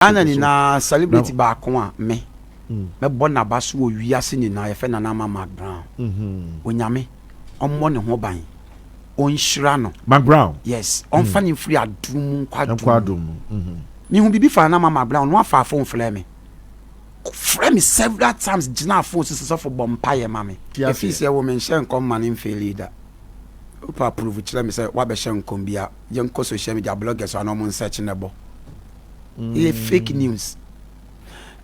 Ana ni na celebrity ba ko me born na ba so wiase ni na ye fe na Mcbrown onyame ommo ne ho ban on hira no Mcbrown yes on fa ni free adum kwadum me hu bibi fa na Mcbrown no afa phone flame me several times gina phone so for bompaye mame if you say woman share come man in fail leader upa approve kire me say wa be share nkom bia ye nko social media bloggers no mo search nebo fake news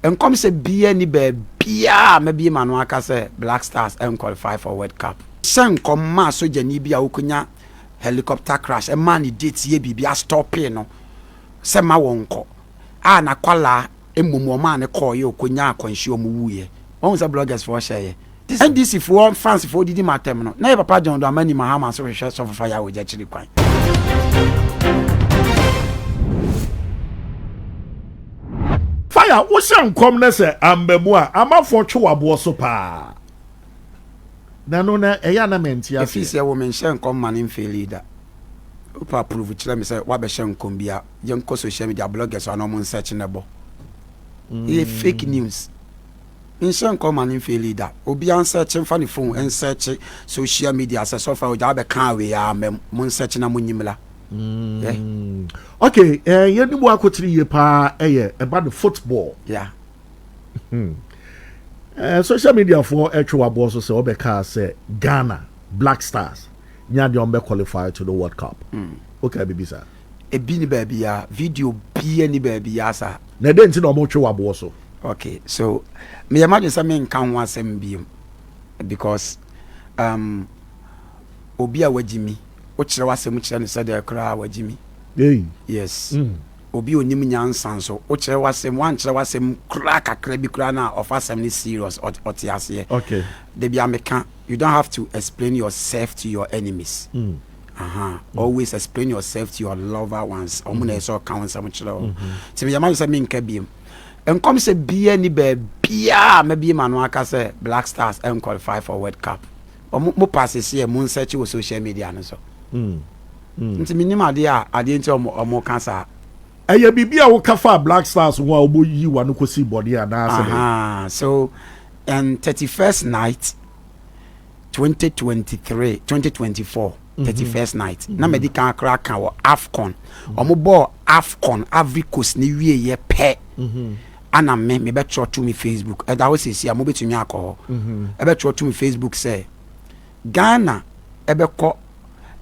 and come say be any bia maybe manu aka say Black Stars and qualify for World Cup sen come ma so jani bia ukunya helicopter crash e man date ye bibia stop no say ma wonko na kwala emumu ma ne call ye ukunya akwanhie omu wuye won say bloggers for share this NDC for fans for didi matem no na papa John do amani mahama so hwe so fire we jachiri kwan fire wo shan kom na se ambemu a amafo twewabo so pa na no na eya na menti ase if you say woman shan kom man in fail leader upa approve kire me say wa be shan kom bia ye nko social media bloggers no mo search nebo fake news in shan kom man in fail leader obi an search fan phone and search social media say so far o ja be kan we ya mo search na mo nyimla yeah. Okay, you do work with 3 years about the football. Yeah. Social media for actual boss say Obeka say Ghana Black Stars nya de ombe qualify to the World Cup. Okay, baby sir. E bi ni baby ya video bi ni baby ya sa. Na dey nti na omo twa boss so. Okay, so me imagine say me nkan ho asem bi because obi a wagimi ochire wasem kire ne said kra wagimi yes obi onim nyansan so ochire wasem wan kire wasem kra kakra bi kra na of asem ni serious otiase okay they be ameka you don't have to explain yourself to your enemies always explain yourself to your lover ones omuna so kan some kire o ti me yama say me nka biem en come say bia ni ba bia ma bi manu aka say Black Stars and qualify for World Cup mo pass here mo search wo social media no so nti minima de ade nti omo kansa eye bibia wo kafa Black Stars wo obo yi wa no kosi body ana so and 31st night 2024 31st night na medical crack wo AFCON omo ball AFCON Ivory Coast ni wie ye pe ana me be tro to me Facebook e da wo sesi mo betumi akọ e be tro to me Facebook say Ghana ebeko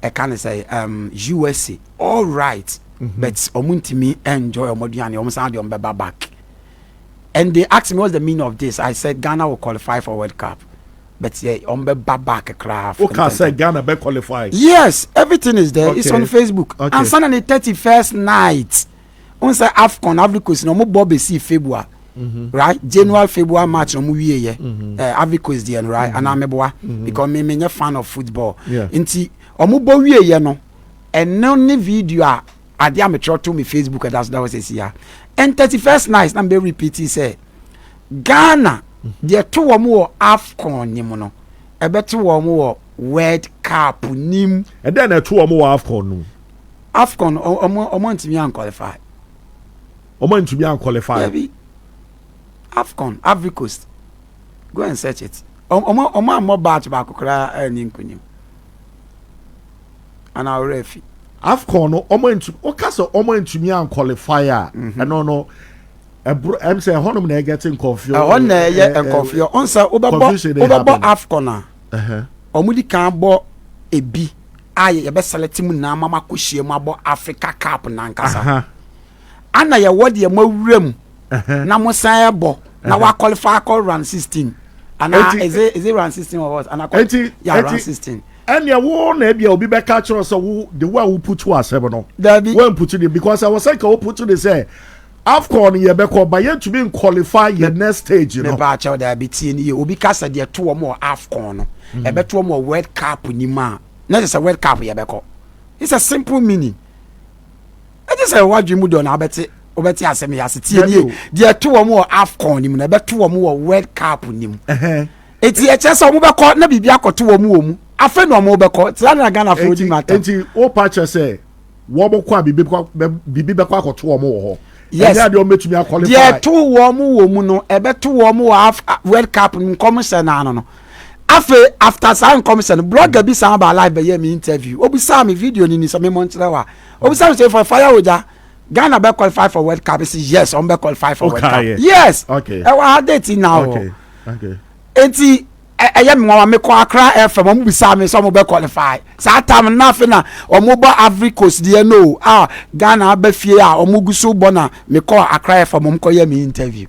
I can say USA all right but omuntimi enjoy omoduane omusande ombeba back and they asked me what's the meaning of this. I said Ghana will qualify for World Cup but yeah ombeba back craft okay say Ghana be qualify yes everything is there it's on Facebook and Sunday the 31st night on say AFCON Ivory Coast no mo bob see February right January February March no mo wie ye Ivory Coast there right and ameboa because me a fan of football nti omubo wie ye no eno ne video a ade ametro to me Facebook that was here and 31st night na be repeat say Ghana de to wo mo AFCON nim no e be to wo mo World Cup nim e den na to wo mo AFCON no AFCON omo ntimi an qualify AFCON Ivory Coast go and search it omo batch ba kokra ani nkunim and our refi AFCON no omo ntumi an qualifier no em say honum na getting confused on na ye confused on say obabo AFCON na omo di kan bo ebi aye ye be select mu na mama ko hie mu abo Africa Cup na nkasa ana ye wode ye mawuram na mo san ebo na wa qualify call round 16 and is it round 16 or what and round 16 and ya wo na bia obi be catch us so the way we put to asem no when put it because I was like we put to say AFCON ye be call by you to be qualify your next stage you know ba cha da be tie ni obi kasa de to mo AFCON no e be to mo World Cup ni ma na just a World Cup ye be call it's a simple meaning it is a what you mu do na obeti asem ya se tie ni de to mo AFCON ni na be to mo World Cup ni mu eti e chese mo be call na bibia akoto mo mu afa no mo be call tira na Ghana for di matter enti o patch say wo bokwa bibi be kwa akoto mo ho yes ɛnyɛ deɛ ɔmɛtumi qualify deɛ to wɔn wɔ mu no ɛbɛto wɔn wɔ world cup nkɔmhyɛ n'ano no afei after saa nkɔmhyɛ no blogger bi san ba live bɛyɛ mi interview obisa mi video ni sɛ mi mɔ nkyerɛ wa obisa mi sɛ for fire oja Ghana bɛ qualify for world cup say yes ɔn bɛ qualify for world cup yes ɛwɔ ha date na o eti ɛyɛ mi wɔn kɔ Accra FM ɔmo bisa mi sɛ ɔmo bɛ qualify saa time n'afɛ na ɔmo bɔ Ivory Coast deɛ no Ghana bɛ fie a ɔmo gu so bɔ na mi kɔ Accra FM ɔmo kɔ yɛ mi interview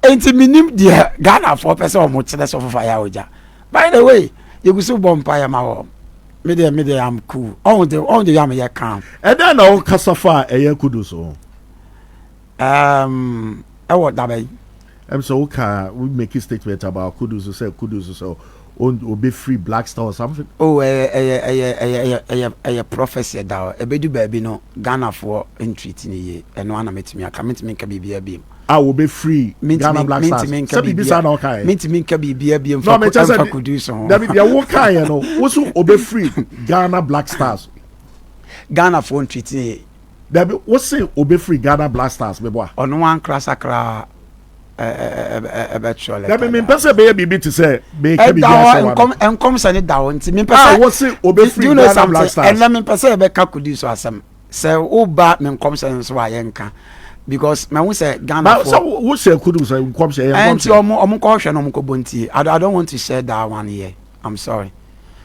eti mi nim deɛ Ghana fɔ pɛ sɛ ɔmo kyerɛ sɛ fɔfɔ ayɛ ɔgya by the way yɛ gu so bɔ mpa yɛ ma wɔ me de am cool ɔn de yɛ yɛ calm. ɛdɛ na ɔn kasa fa ɛyɛ kudu so. ɛwɔ daba yi. So we make a statement about Kudus so be free Black Star or something. Oh, a prophecy that a baby baby no Ghana for entreating ye and one met me. I come to make a BB. I will be free. Ghana Black Stars. Mean to make a BB. No, I just could do so. That be a walk. I know. What's be free Ghana Black Stars. Ghana for entreating. That what's say be free Ghana Black Stars. On one crasacra. That mean person be BB to say be and come send it down to me person what's it obey free Ghana Black Stars and let me person be could do so asem say oba me come send so ayenka because me who say Ghana so who say could do so come say and omo ko hwe no omo ko bonti I don't want to share that one here I'm sorry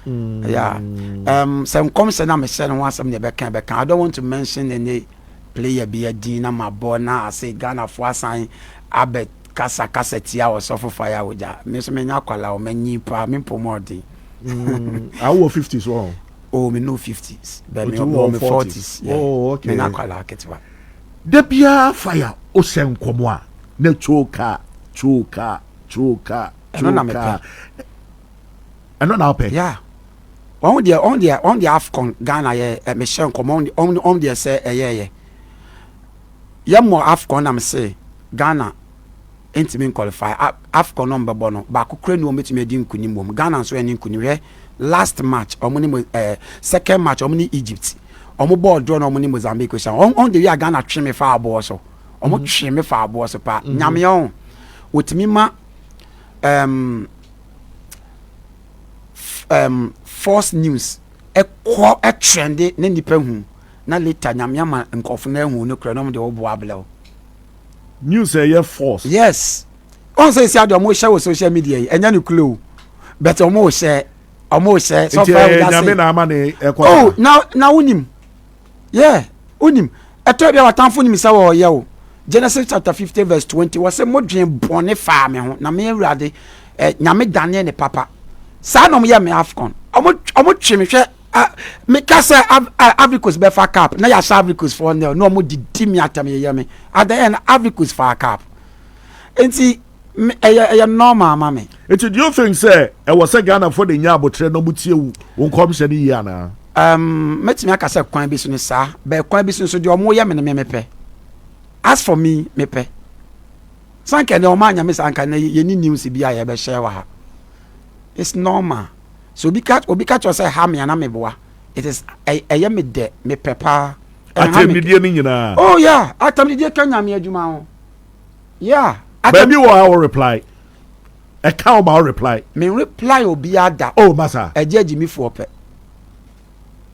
yeah some come send na me share no asem ne be kan I don't want to mention any player be a din na my boy na I say Ghana for assign abet kasa tia or suffer fire oja me so me nya kwala o manyi pa me pomodi I will 50s wrong oh me no 50s but me no 40s yeah. Oh okay me na kwala ketwa de bia fire o sen komo a na choka no na me pa eno na pe yeah on the Afcon Ghana ye me shen komo on the say ye more Afcon am say Ghana entimi qualify Afcon number bono ba kokra ni o metimi edi nkunim mom Ghana so eni nkunim he last match omuni second match omuni Egypt omo ball draw na omuni Mozambique so on the way Ghana twe me fa abo so omo twe me fa abo so pa nyame on otimi ma false news e trend ne nipa hu na later nyame ama nkofo na hu no kra no de obo ablew news a force yes on say the omo share with social media enya no clue but omo share so far we say oh now unim yeah unim eto bia watanfo nim say wo ye o Genesis chapter 50 verse 20 was say modwen bone fa me ho na me awurade nyame dane ne papa sa no me Afcon omo twe me hwe me kasa Africa's be fa cap na ya Africa's for no mo didi mi atam ye me at the end Africa's fa cap enti e normal mama do you think say e was a Ghana for the nya abotre no mutie wo kom se ni ya na metimi akasa kwan bi so ni sa be kwan bi so de omo ye me ne me pe as for me pe sanka ne o ma nya me sanka na ye ni news bi a ye be share wa ha it's normal. So obi catch say ha me na me boa it is eye me de me pepa atemidie ni nyina oh yeah atemidie kanya me adwuma ho yeah baby will reply e can ba reply me reply obi ada oh massa ejimi fo pe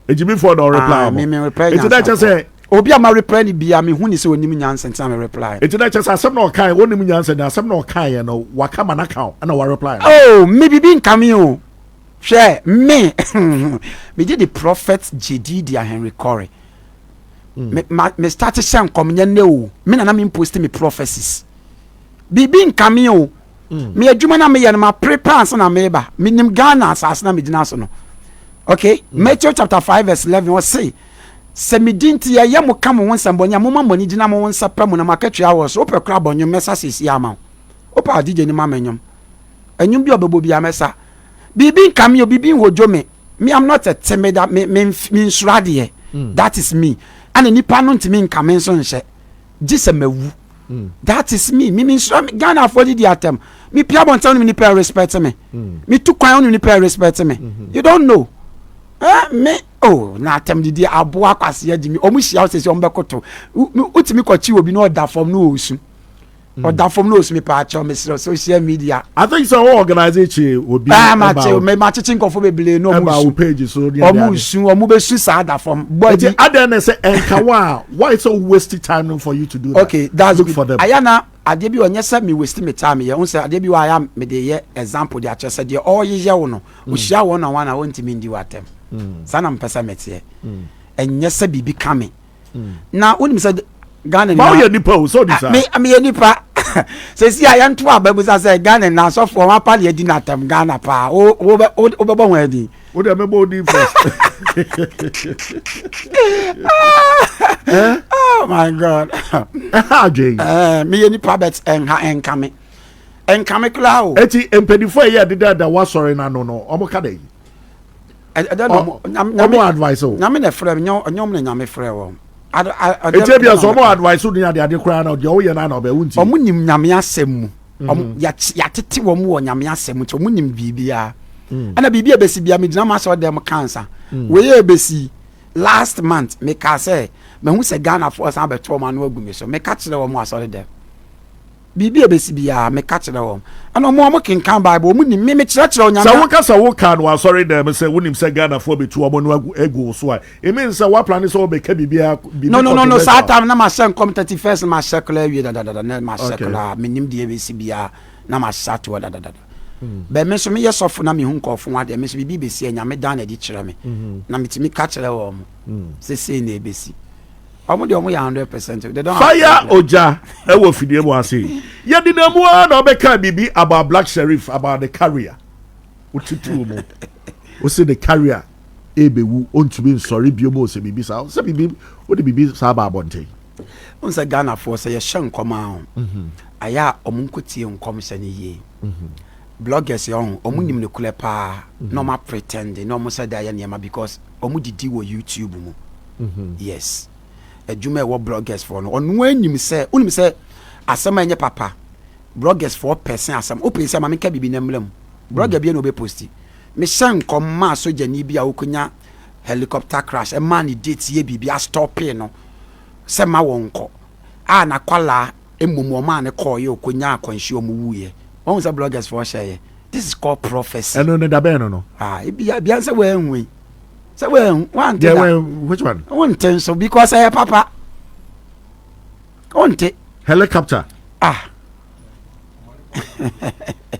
ejimi fo no reply me reply it that just say obi ama reply ni bia me hu ni se onim nyansa ntia me reply it that just asem na okan onim nyansa na asem na okan ye no waka man account na wa reply oh me bibi nkame o share me did the prophet JD Henry Corey me started saying come ne me na me post me prophecies bibi nkame o me adwuma na me ye na prepare so na me ba me nim Ghana asas na me dina so no okay Matthew chapter 5 verse 11 was say se me dinti ye mo kam won sambonya mo mamoni dina mo won sapra mo na makatwa awo so opɛ kra bonyo mesa sisi ama opa adije ni mamenyom anyum bi obebo bi amesa bibi nkame o bibi hojo me I'm not a timid me nsrade that is me and nipa no ntimi nkame so nhye gise mawu that is me nsrade Ghana for the atem me pia bontan me nipa respect me me tu kwan no nipa respect me you don't know me oh na atem didi aboa kwase agimi omuhia osese ombekoto utimi kwachi obi na oda form no osu oda form no osu me pa acho me social media. I think so organization obi ma chichin kofo bebele no omusu page so omu besu sa da form but other than say enkawa why it's so wasting time for you to do that. Okay, that's look for them. Ayana ade bi onye se me waste me time ye unse ade bi wa ya me de ye example de ache se de all ye wo no ohia wo na wana wontimi ndi watem sana mpesa metie enye se bibi kame na wonim se Ghana na ye nipa so dis me ye nipa se si ayan to ababu se Ghana na so for wa pa de di na tem Ghana pa o bebo ho adi o de mebo di first. Oh my God. Me ye nipa bet enkame kla o eti empedifo ye de da wa sorry na no omo ka dey I don't know. Omo advice o na me na frɛ nyom na nyame frɛ wo eti bia so omo advice o de ade kra na de wo ye na na oba wunti omo nim nyame asɛm mu omo ya tete wo mu wo nyame asɛm mu omo nim bibia ana bibia besi bia me gyina ma so dem cancer we ye besi last month me ka say me hu se Ghana for san beto ma no agu me so me ka kire wo mu asɔre dem bibia besi bia me ka kire wo ana mo kenkan bible mu nim me kire wo nyame sa wo ka sa wo ka no asɔre dem say wonim se Ghana for beto mo no agu so a e mean say wa plan so be ka bibia no sa time na ma shen come 31st ma circular wi da na ma circular me nim de besi bia na ma shat wo da be me so me yesofu na me hu nkofo wa de me so bibi besi anya me dan na di kire me na metimi ka kire wo mo se na ebesi omo de omo ya 100% they don't fire oja e wo fidie mo ase ye di na mu na obeka bibi about black sheriff about the carrier utitu mo o se the carrier ebewu ontumi nsori bio mo se bibi sa se bibi o de bibi sa ba abonte on se Ghana for se ye hye nkoma aya omo nkotie nkom se ne ye bloggers yon omo nim ne kule pa no ma pretend no mo se da ye niam because omo didi wo YouTube mu yes adwuma wo bloggers for no onu anim se unim se asema enye papa bloggers for person asem o pese ma me ka bibi na mlam blogger bia no be posti me hye nkom ma so jani bia wokunya helicopter crash e man date ye bibi a stop no se ma wonko a na kwala emumu ma ne call ye okonya akwanhye omu wuye on say bloggers for share this is called prophecy eno ne da ben no bia say we enwe say we one which one one ten so because I papa onte helicopter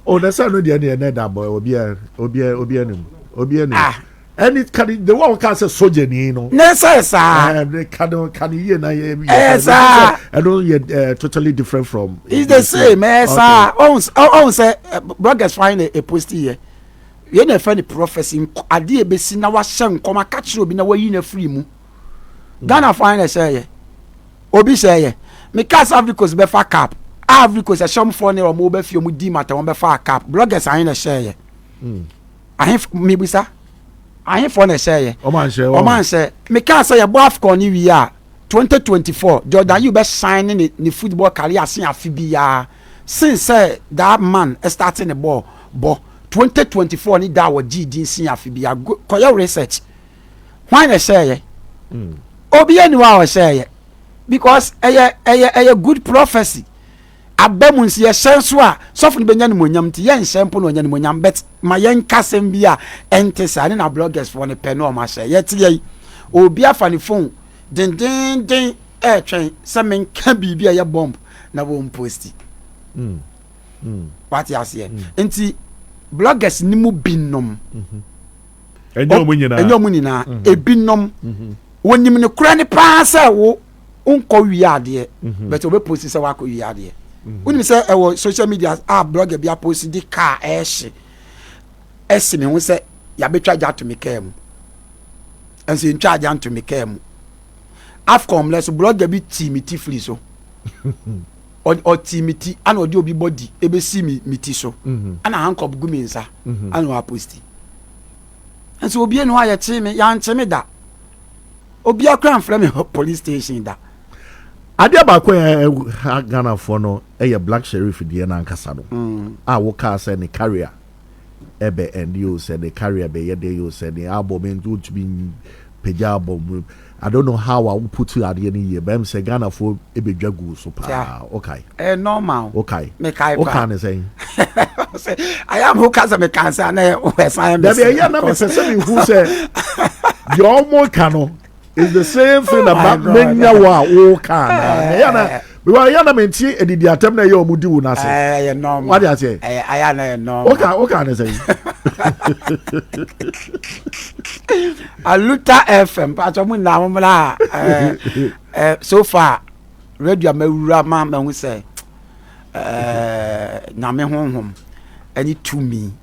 oh that's no dey na da boy obi anim and it can the one can say soldier ni no necessary can you na I don't totally different from it's the same on say bloggers find a post here you na find the prophecy ade ebesi na wa hye nkoma ka kire obi na wa yi na free mu Ghana find say obi say me cast Africans be fa cap Africans a shom for ne o mo be fie mu di mata won be fa cap bloggers ahin na share ahin me bisa ahin for na share o man share me cast say bo Afcon ni wi a 2024 Jordan you be signing ni football career sin afi bia since that man starting the ball 2024 ni da wo GD sin afi bia koyo research why na share obi anywa o share because a good prophecy abamunsi ye hyenso a sofo ni benya ni monyam ti ye nhempo no nya ni monyam bet ma ye nkasem bia entesa ni na bloggers for ne pe no ma share ye ti ye obi afa ni phone den twen se men ka bibia ye bomb na wo posti what you say enti bloggers ni mu binom enyo mu nyina ebinom wonim ne kura ne pa se wo unko wiade but obe posti se wa ko wiade wonim se e social media blogger bia posti di car esse me hu se ya betwa ja to me kam ense ntwa ja to me kam Afcom less blogger bi timiti free so o timiti ana odi obi body ebe si miti so ana hankop gumi nsa ana wa posti ense obi enu aye chime ya nchime da obi akran from police station da adia ba ko Ghana for no black sheriff die na nkasa no wo ka say ne carrier ebe and you say the carrier be ye dey you say the album to be pejabo. I don't know how I will put you at the end of the year, but I'm saying Ghana for a big jagu so okay. Normal. Okay. What can I say? I am who can make cancer and I am the who said your more cano is the same thing about many who can. We are yana menti e di atem na ye omudi wo na say. Normal. What do you say? I am normal. What can I say? Aluta FM pato mu na mo la so far radio mawura ma hu say na me honhom ani to me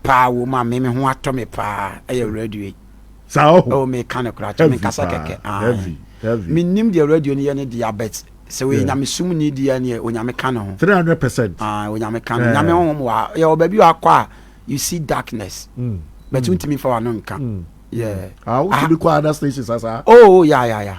pa wo ma me ho atome pa e radio sao me kan kra me kasa keke heavy me nim the radio ni ne diabetes so we nyame sum ni dia ne onyame kan ho 300%. onyame kan nyame honhom wa ye obabi akwa you see darkness but you me for no nka yeah to be quiet that stations asa yeah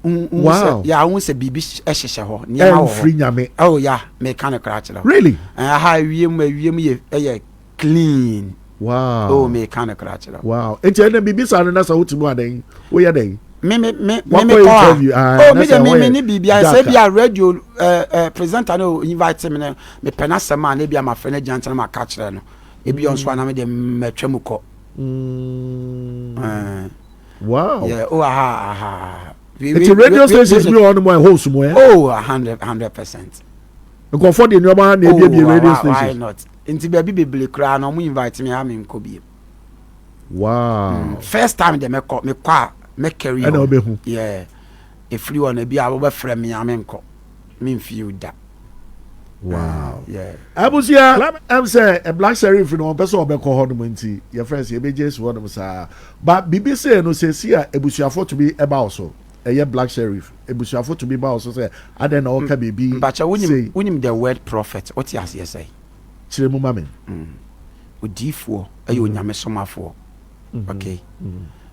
wow yeah won say bibi ehhehye ho ni ma free nyame yeah me kan kra chira really ha wiem ye clean wow me kan kra chira wow enti na bibi sa na sa wotimu adan wo ye den me interview me ni bibia say bia radio presenter no invite me penasema na bia ma friend jantan ma ka kire no e bia onso na me de metwam ko wow yeah it's a radio station we on my host mo 100%. Go for the normal na bia radio station why not inti bia bi bebele kra na mo invite me ha me nko bi wow first time de me kwa me carry on yeah if you want to be able to frame me amenko me feel that wow yeah abusia am say a black sheriff no person obeko ho no nti your friends you be Jesus one sa but BBC no say see abusiafo to be about so a black sheriff abusiafo to be about so say aden na oka bibi but unim the word prophet what you say chiremu mame odifo ayo nyame somafo okay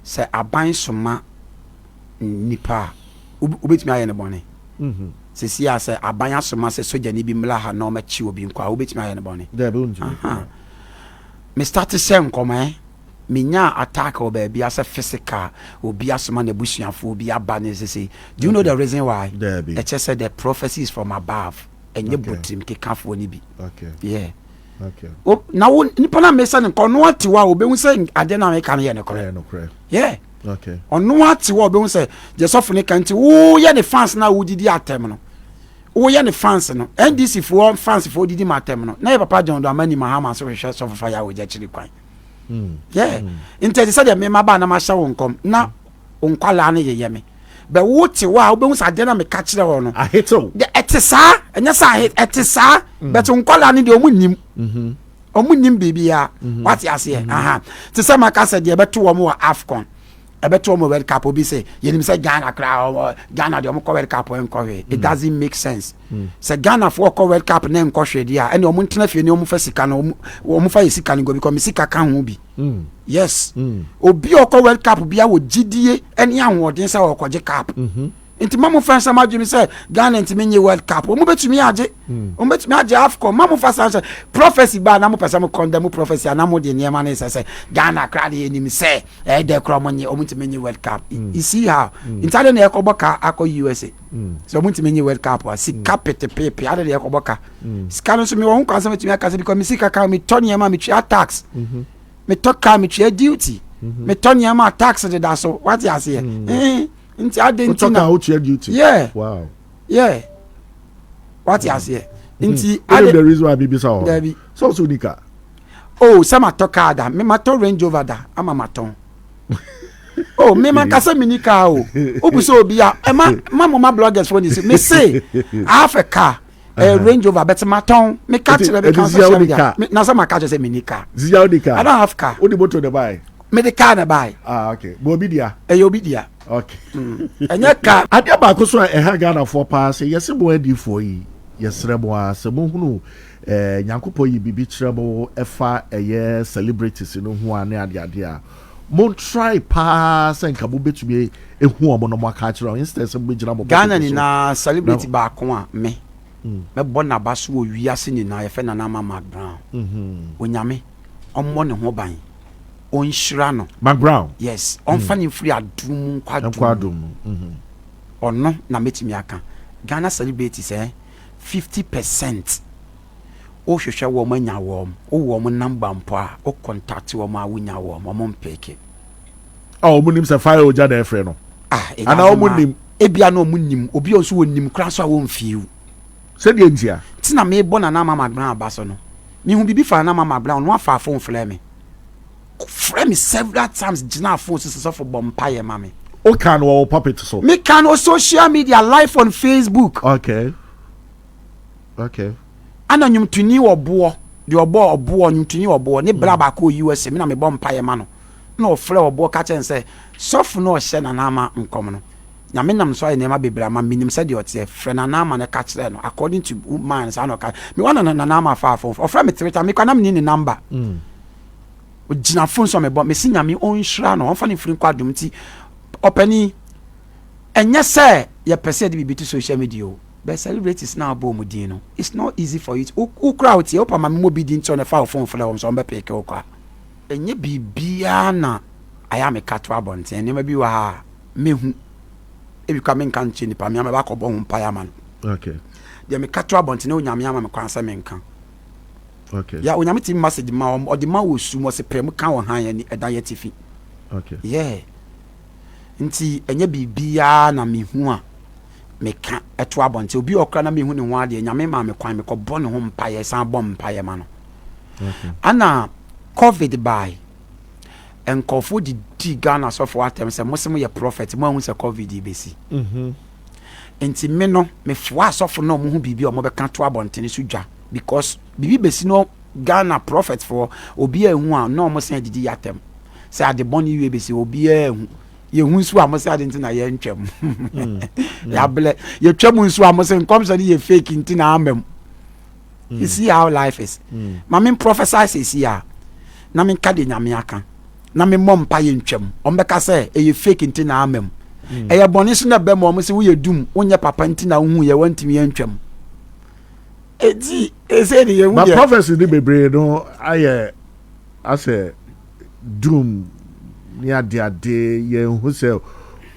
say aban soma nipa ubetimi aye ne bone se sia say aban asoma se soja ni bi mla ha na o machi obi nkwa ubetimi aye ne bone there be unju me start say nkoma me nya attack o ba bia say physical obi asoma na busuafo obi abane say do you know the reason why it just said the prophecy is from above and you butim ke kafo ni bi okay yeah okay na wo nipa na mesa ne kono ati wa obe hu say ade na me kan ye ne kore yeah okay ono ati wa obe hu say je sofo ne kan ti wo ye ne fans na wo didi atem no wo ye ne fans no NDC fo fans fo didi matem no na ye papa John do amani mahama so hwehwe sofo fa ya wo je chiri kwan yeah instead say me ma ba na ma hya wo nkom na onkwala na ye me be wo ti wa obe hu say ade na me ka kire wo no ahito etisa enya sa etisa but onkwala na de omunim omunim bibia what you say to say makasa de beto wo mo Afcon ebeto mo World Cup obi say yenim say Ghana kra Ghana de mo ko World Cup en ko it doesn't make sense say Ghana for ko World Cup na en ko hwe dia ene omo ntena fie ne omo fa sika na omo fa sika ne go because sika kan ho bi yes obi ko World Cup bia wo gidie ene ahoden say wo ko je cup inti mamu fansa majumi say Ghana inti menye World Cup omo betumi age omo betumi age Afcon mamu fansa prophecy ba na mo pesa mo condemn prophecy na mo de niema na say Ghana crowd enim say de kro mo nye omo inti menye World Cup you see how intale na ekoboka akọ USA so omo inti menye World Cup si capete pepe ade de ekoboka sika no so me won kwansa betumi aka say because me sika ka me ton niema me twa tax me toka me twa duty me ton niema tax de da so what you say inti adentina duty yeah wow yeah what you say inti the reason why bibi sa so unika sama toka da me mato Range Rover da ama maton me man kasa minika obuso obi a ma bloggers for this me say Africa Range Rover bet maton me catch the be na sama catch say minika zia unika I don't have car odi moto de buy me the car na buy okay bo obi dia obi dia okay enya ka ade ba ko so Ghana for pass yes bo adi for yi yesre bo ase mo hunu nyankopɔ yi bibi kirebo efa celebrities no ho ane ade a mo try pass en kabo betumi ehu omo no mo aka kire instead se gbegina mo Ghana ni na celebrity ba ko a me bo na ba so wiase ni na ye fe na Mcbrown onyame ommo ne ho ban on Shirano. Mcbrown. Yes, on fanning free a doom quadrum. Or no, na metimiaka. Ghana celebrity say 50%. O shosha woman ya warm, o woman number mpa, o contact woman winya warm, o mom peke. Oh, munim se fire oja de frɛ no. Ana o munim ebia no munim, obi onso wonim kra so a won fiu. Se de ntia. Tina me bo na mama Mcbrown abaso no. Me hu bibi fa na mama Mcbrown no afa phone frɛ me. Frɛ me several times gina phone so for bompaye mama. O kan wo puppet so. Me can on social media live on Facebook. Okay. Ana nyum tuni obo, de obo nyum tuni obo ne bra ba ko USA me na me bompaye ma no. Na ofrɛ obo ka chen say sofu no hye na na ama nkom no. Na me nam so aye na ma bebra ma minim say de ote frɛ na na ama ne ka kyerɛ no according to man say no ka. Me wana na na ama fa phone. Ofrɛ me Twitter me kwa na me ni number. O gina phone so me bo me si nyame on hira no on fa ne firi kwa dum ti opani enye say ye pese de bibi to social media o but celebrities now boom din no it's not easy for you to crowd here opa ma me bi din to na fa phone for them so be pick o kwa enye bibia na aya me kato abonte ene ma bi wa ha mehu ebi kwa me nkan chi ni pa me ba ko bo hu pa ya man de me kato abonte na onyame ama me kwan sa me nkan ya onyame ti message ma o de ma wo su mo se prem kan wo han ya ni eda ya tifi yeah nti enye bibia na mehu a meka eto abonte obi okra na mehu ne ho ade nyame ma me kwan me ko bo ne ho mpaye san bo mpaye ma no ana covid by enkofo di Ghana so for atem se mosem ye prophet mo hu se covid besi nti me no me fo asofo no mo hu bibia o mo be ka to abonte ne sudwa because bibi besi no Ghana prophet for obi ehu a no mo sen didi yatem se ade boni wi besi obi ehu ye hunsu amose ade ntina ye ntwam ya ble ye twam hunsu amose nkom so ye fake ntina amem you see how life is ma me prophesy says here na me ka de nyame aka na me mom pa ye ntwam ombeka say ye fake ntina amem ye boni so na be mo mo se wo ye dum wonye papa ntina hu ye wantimi ye ntwam edi ese de ye hu ma prophecy ni bebre no aye ase doom ni ade ye hu se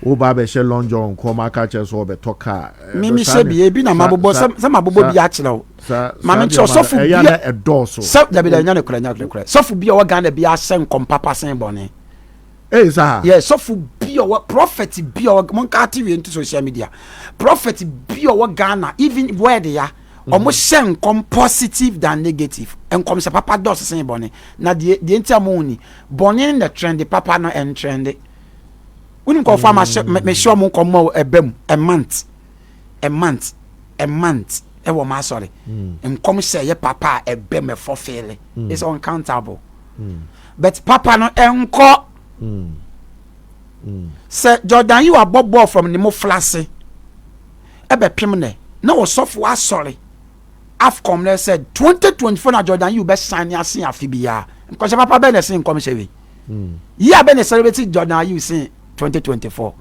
o ba be she long john ko ma ka che so be toka mi she bi e bi na mabobo se mabobo bi a kire o ma me cho sofu bi ya na edoso se da bi da nya ne kura sofu bi o wa Ghana bi a sen kompapa sen bone sa yeah sofu bi o prophet bi o mon ka tv into social media prophet bi o wa Ghana even where they are omo shen come positive than negative en come se papa dos sen bone na de ntia mo ni bone na trend papa no en trend unim ko fa me show mo come ebem a month e wo ma sorry en come say ye papa ebem e for fele it's uncountable but papa no enko say Jordan you are bobo from the mo flase e be pim ne na wo sofo asori Afcom they said 2024 na Jordan you be sign ya sin afibia because papa be na sin come shewe yeah be na celebrate Jordan you sin 2024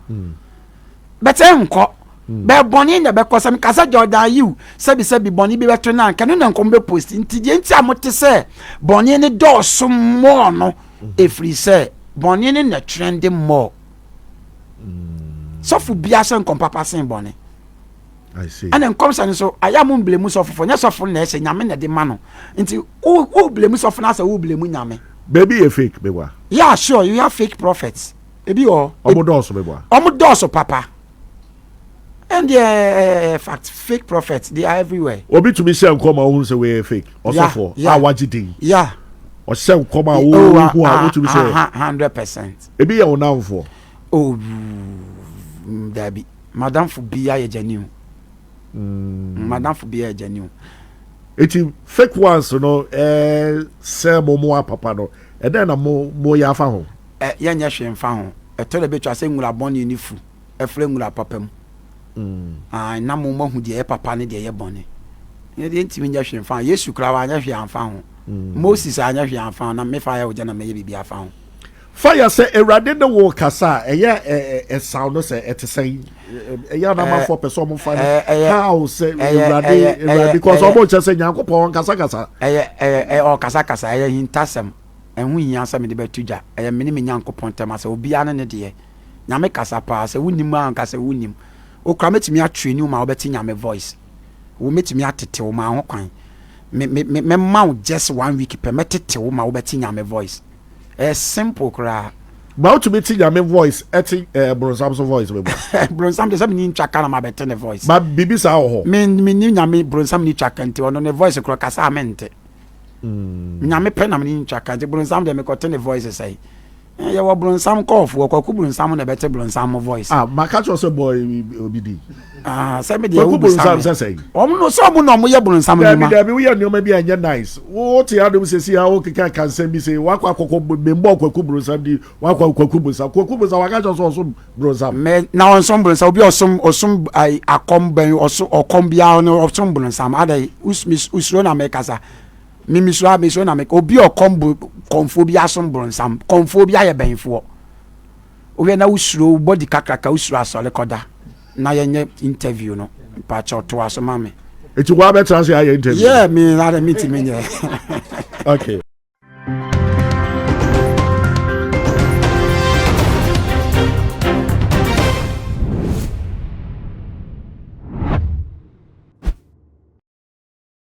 but enko be boni na be kosam kasa Jordan you sebi boni be beto na kan na nkom be post nti je nti amote say boni ne do so mo no efri say boni ne na trending more so fu bia sen kom papa sin boni I see. And then comes and so I am blame so for yes of ness and yamen de mano. Until who blame so for us who blame nyame. Baby a fake bewa. Yeah, sure, you have fake prophets. Ebi o. Omodoso bewa. Omodoso papa. And fact fake prophets they are everywhere. Obi to be say come who say we fake. Also for awajidin. Yeah. Or say come who are to be say 100%. Ebi ya now for. Oh, there be Madam for be a genuine. Madam for be a genuine. It fake ones, you know, say momo papa no. And then a mo ya fa ho. Yan yashin fa ho. E tell the bitch say ngula boni ni fu. E flame ngula papem. Na mo hu de e papa ne de ye boni. Ye de ntimi yashin fa. Yesu kra wa yashin anfa ho. Moses anya hwe anfa na me fa ya oja na me ye bibia fa ho. Fire say erade ne wo kasa e sound say et say ya na ma for person mo fa how say erade because omo che say nyankopon kasa o kasa hintasem ɛho hia sɛ mede bɛto dwa ɛyɛ mene me nyankopɔn ntam sɛ obiara ne deɛ nyame kasa paa sɛ wonim a anka sɛ wonim wokora mɛtumi atwene wo ma wobɛte nyame voice wo mɛtumi atete wo ma ho kwan mɛma wo just 1 week pɛ mɛtete wo ma wobɛte nyame voice ɛyɛ simple koraa ba wotumi te nyame voice ɛte bronsam so voice bɛbɔ bronsam de sɛ meni ntwaka na mabɛte ne voice ba bibi saa wɔ hɔ meni nyame bronsam ni twaka nti ɔno ne voice korɔ kasa a mente nyame pɛ na meni ntwaka nti bronsam de mekɔte ne voice sɛi yɛwɔ bronsam kɔɔfoɔ kɔko bronsam na ɛbɛte bronsam voice maka kyerɛ sɛ boy obi di sɛ medeɛ kɔko bronsam sɛ sɛi ɔmo no sɛ ɔmo na ɔmoyɛ bronsam no ma dabi woyɛ nneɔma bi a ɛnyɛ nice wote adom sɛsi a wokeka kansɛm bi sɛ wakɔ akɔkɔ membɔ kɔko bronsam di wakɔ kɔko bronsam waka kyerɛ sɛ ɔsom bronsam na ɔnsom bronsam obi ɔsom akɔm bɛn ɔkɔm biara no ɔsom bronsam adɛ usuro na mɛkasa misuro na mɛka obi ɔkɔm kɔmfoɔ bi asom bronsam kɔmfoɔ bi ayɛ bɛnfoɔ obi na usuro body kakraka usuro asɔre kɔda na yɛnyɛ interview no mpakyɛ ɔto aso ma me eti wa bɛtena sɛ ayɛ interview me na me ti me nyɛ okay